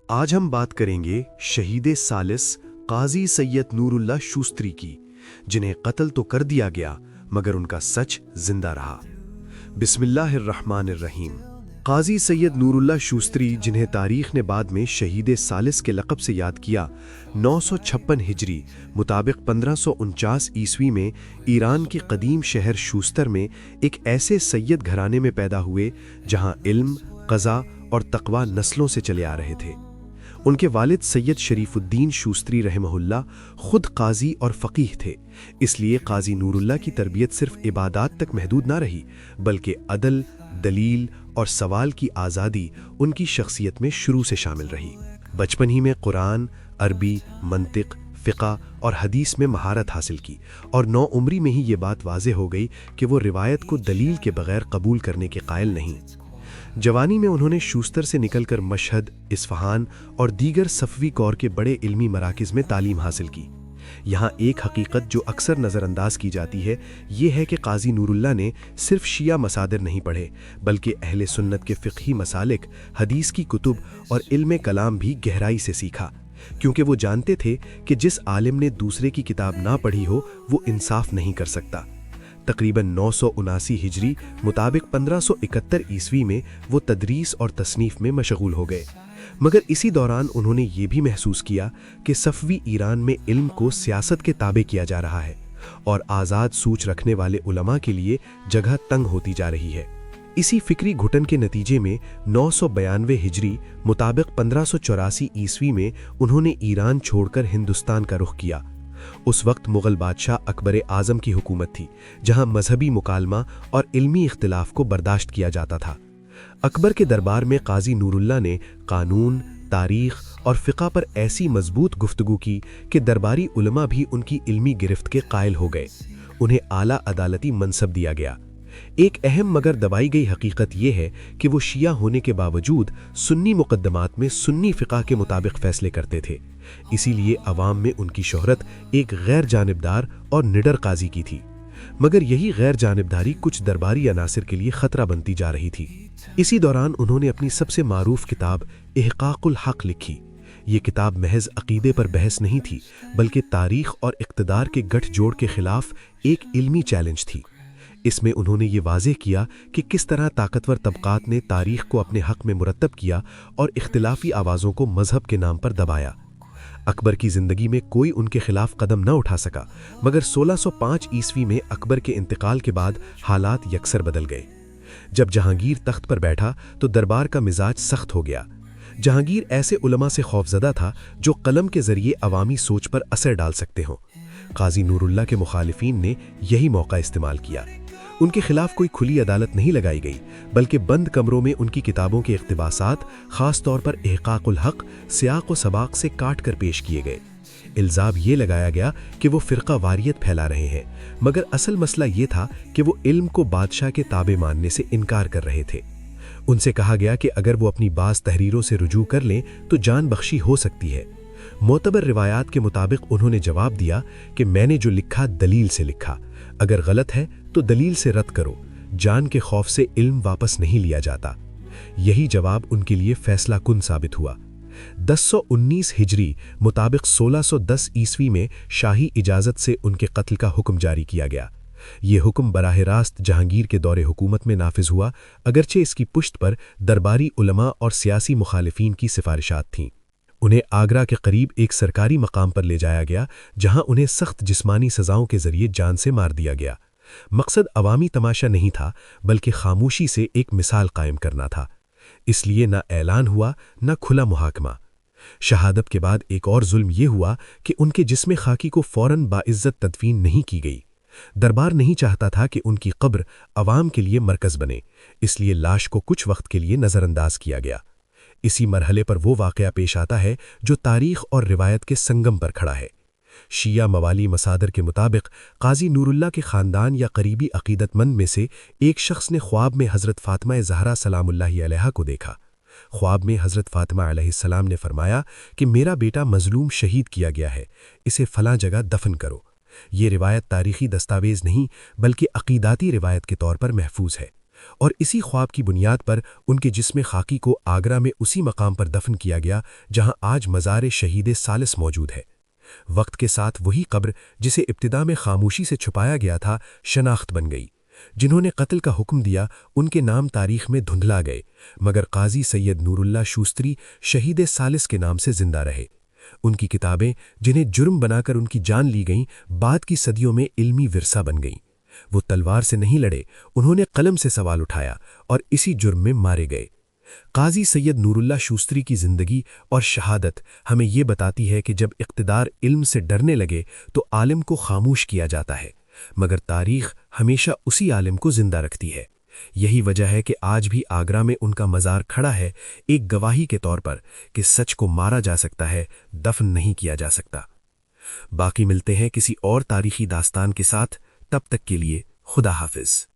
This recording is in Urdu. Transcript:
آج ہم بات کریں گے شہید ثالث قاضی سید نور اللہ شوستری کی، جنہیں قتل تو کر دیا گیا مگر ان کا سچ زندہ رہا۔ بسم اللہ الرحمن الرحیم۔ قاضی سید نور اللہ شوستری، جنہیں تاریخ نے بعد میں شہید ثالث کے لقب سے یاد کیا، 956 ہجری مطابق 1549 عیسوی میں ایران کے قدیم شہر شوستر میں ایک ایسے سید گھرانے میں پیدا ہوئے جہاں علم، قضا اور تقوی نسلوں سے چلے آ رہے تھے۔ ان کے والد سید شریف الدین شوستری رحمہ اللہ خود قاضی اور فقیہ تھے، اس لیے قاضی نور اللہ کی تربیت صرف عبادات تک محدود نہ رہی، بلکہ عدل، دلیل اور سوال کی آزادی ان کی شخصیت میں شروع سے شامل رہی۔ بچپن ہی میں قرآن، عربی، منطق، فقہ اور حدیث میں مہارت حاصل کی، اور 9 عمری میں ہی یہ بات واضح ہو گئی کہ وہ روایت کو دلیل کے بغیر قبول کرنے کے قائل نہیں۔ جوانی میں انہوں نے شوستر سے نکل کر مشہد، اصفہان اور دیگر صفوی دور کے بڑے علمی مراکز میں تعلیم حاصل کی۔ یہاں ایک حقیقت جو اکثر نظر انداز کی جاتی ہے، یہ ہے کہ قاضی نور اللہ نے صرف شیعہ مصادر نہیں پڑھے، بلکہ اہل سنت کے فقہی مسالک، حدیث کی کتب اور علم کلام بھی گہرائی سے سیکھا، کیونکہ وہ جانتے تھے کہ جس عالم نے دوسرے کی کتاب نہ پڑھی ہو وہ انصاف نہیں کر سکتا۔ تقریباً 979 ہجری مطابق 1571 عیسوی میں وہ تدریس اور تصنیف میں مشغول ہو گئے، مگر اسی دوران انہوں نے یہ بھی محسوس کیا کہ صفوی ایران میں علم کو سیاست کے تابع کیا جا رہا ہے اور آزاد سوچ رکھنے والے علماء کے لیے جگہ تنگ ہوتی جا رہی ہے۔ اسی فکری گھٹن کے نتیجے میں 992 ہجری مطابق 1584 عیسوی میں انہوں نے ایران چھوڑ کر ہندوستان کا رخ کیا۔ اس وقت مغل بادشاہ اکبر اعظم کی حکومت تھی، جہاں مذہبی مکالمہ اور علمی اختلاف کو برداشت کیا جاتا تھا۔ اکبر کے دربار میں قاضی نور اللہ نے قانون، تاریخ اور فقہ پر ایسی مضبوط گفتگو کی کہ درباری علماء بھی ان کی علمی گرفت کے قائل ہو گئے۔ انہیں اعلیٰ عدالتی منصب دیا گیا۔ ایک اہم مگر دبائی گئی حقیقت یہ ہے کہ وہ شیعہ ہونے کے باوجود سنی مقدمات میں سنی فقہ کے مطابق فیصلے کرتے تھے، اسی لیے عوام میں ان کی شہرت ایک غیر جانبدار اور نڈر قاضی کی تھی۔ مگر یہی غیر جانبداری کچھ درباری عناصر کے لیے خطرہ بنتی جا رہی تھی۔ اسی دوران انہوں نے اپنی سب سے معروف کتاب احقاق الحق لکھی۔ یہ کتاب محض عقیدے پر بحث نہیں تھی، بلکہ تاریخ اور اقتدار کے گٹھ جوڑ کے خلاف ایک علمی چیلنج تھی۔ اس میں انہوں نے یہ واضح کیا کہ کس طرح طاقتور طبقات نے تاریخ کو اپنے حق میں مرتب کیا اور اختلافی آوازوں کو مذہب کے نام پر دبایا۔ اکبر کی زندگی میں کوئی ان کے خلاف قدم نہ اٹھا سکا، مگر 1605 عیسوی میں اکبر کے انتقال کے بعد حالات یکسر بدل گئے۔ جب جہانگیر تخت پر بیٹھا تو دربار کا مزاج سخت ہو گیا۔ جہانگیر ایسے علماء سے خوفزدہ تھا جو قلم کے ذریعے عوامی سوچ پر اثر ڈال سکتے ہوں۔ قاضی نور اللہ کے مخالفین نے یہی موقع استعمال کیا۔ ان کے خلاف کوئی کھلی عدالت نہیں لگائی گئی، بلکہ بند کمروں میں ان کی کتابوں کے اقتباسات، خاص طور پر احقاق الحق، سیاق و سباق سے کاٹ کر پیش کیے گئے۔ الزام یہ لگایا گیا کہ وہ فرقہ واریت پھیلا رہے ہیں، مگر اصل مسئلہ یہ تھا کہ وہ علم کو بادشاہ کے تابع ماننے سے انکار کر رہے تھے۔ ان سے کہا گیا کہ اگر وہ اپنی بعض تحریروں سے رجوع کر لیں تو جان بخشی ہو سکتی ہے۔ معتبر روایات کے مطابق انہوں نے جواب دیا کہ میں نے جو لکھا دلیل سے لکھا، اگر غلط ہے تو دلیل سے رد کرو، جان کے خوف سے علم واپس نہیں لیا جاتا۔ یہی جواب ان کے لیے فیصلہ کن ثابت ہوا۔ 1019 ہجری مطابق 1610 عیسوی میں شاہی اجازت سے ان کے قتل کا حکم جاری کیا گیا۔ یہ حکم براہ راست جہانگیر کے دور حکومت میں نافذ ہوا، اگرچہ اس کی پشت پر درباری علماء اور سیاسی مخالفین کی سفارشات تھیں۔ انہیں آگرہ کے قریب ایک سرکاری مقام پر لے جایا گیا، جہاں انہیں سخت جسمانی سزاؤں کے ذریعے جان سے مار دیا گیا۔ مقصد عوامی تماشا نہیں تھا، بلکہ خاموشی سے ایک مثال قائم کرنا تھا۔ اس لیے نہ اعلان ہوا نہ کھلا محاکمہ۔ شہادت کے بعد ایک اور ظلم یہ ہوا کہ ان کے جسم خاکی کو فوراً باعزت تدفین نہیں کی گئی۔ دربار نہیں چاہتا تھا کہ ان کی قبر عوام کے لیے مرکز بنے، اس لیے لاش کو کچھ وقت کے لیے نظر انداز کیا گیا۔ اسی مرحلے پر وہ واقعہ پیش آتا ہے جو تاریخ اور روایت کے سنگم پر کھڑا ہے۔ شیعہ موالی مصادر کے مطابق قاضی نور اللہ کے خاندان یا قریبی عقیدت مند میں سے ایک شخص نے خواب میں حضرت فاطمہ زہرا سلام اللہ علیہا کو دیکھا۔ خواب میں حضرت فاطمہ علیہ السلام نے فرمایا کہ میرا بیٹا مظلوم شہید کیا گیا ہے، اسے فلاں جگہ دفن کرو۔ یہ روایت تاریخی دستاویز نہیں بلکہ عقیداتی روایت کے طور پر محفوظ ہے، اور اسی خواب کی بنیاد پر ان کے جسم خاکی کو آگرہ میں اسی مقام پر دفن کیا گیا جہاں آج مزار شہید ثالث موجود ہے۔ وقت کے ساتھ وہی قبر جسے ابتدا میں خاموشی سے چھپایا گیا تھا شناخت بن گئی۔ جنہوں نے قتل کا حکم دیا ان کے نام تاریخ میں دھندلا گئے، مگر قاضی سید نور اللہ شوستری شہید ثالث کے نام سے زندہ رہے۔ ان کی کتابیں جنہیں جرم بنا کر ان کی جان لی گئیں، بعد کی صدیوں میں علمی ورثہ بن گئیں۔ وہ تلوار سے نہیں لڑے، انہوں نے قلم سے سوال اٹھایا اور اسی جرم میں مارے گئے۔ قاضی سید نور اللہ شوستری کی زندگی اور شہادت ہمیں یہ بتاتی ہے کہ جب اقتدار علم سے ڈرنے لگے تو عالم کو خاموش کیا جاتا ہے، مگر تاریخ ہمیشہ اسی عالم کو زندہ رکھتی ہے۔ یہی وجہ ہے کہ آج بھی آگرہ میں ان کا مزار کھڑا ہے، ایک گواہی کے طور پر کہ سچ کو مارا جا سکتا ہے، دفن نہیں کیا جا سکتا۔ باقی ملتے ہیں کسی اور تاریخی داستان کے ساتھ، تب تک کے لیے خدا حافظ۔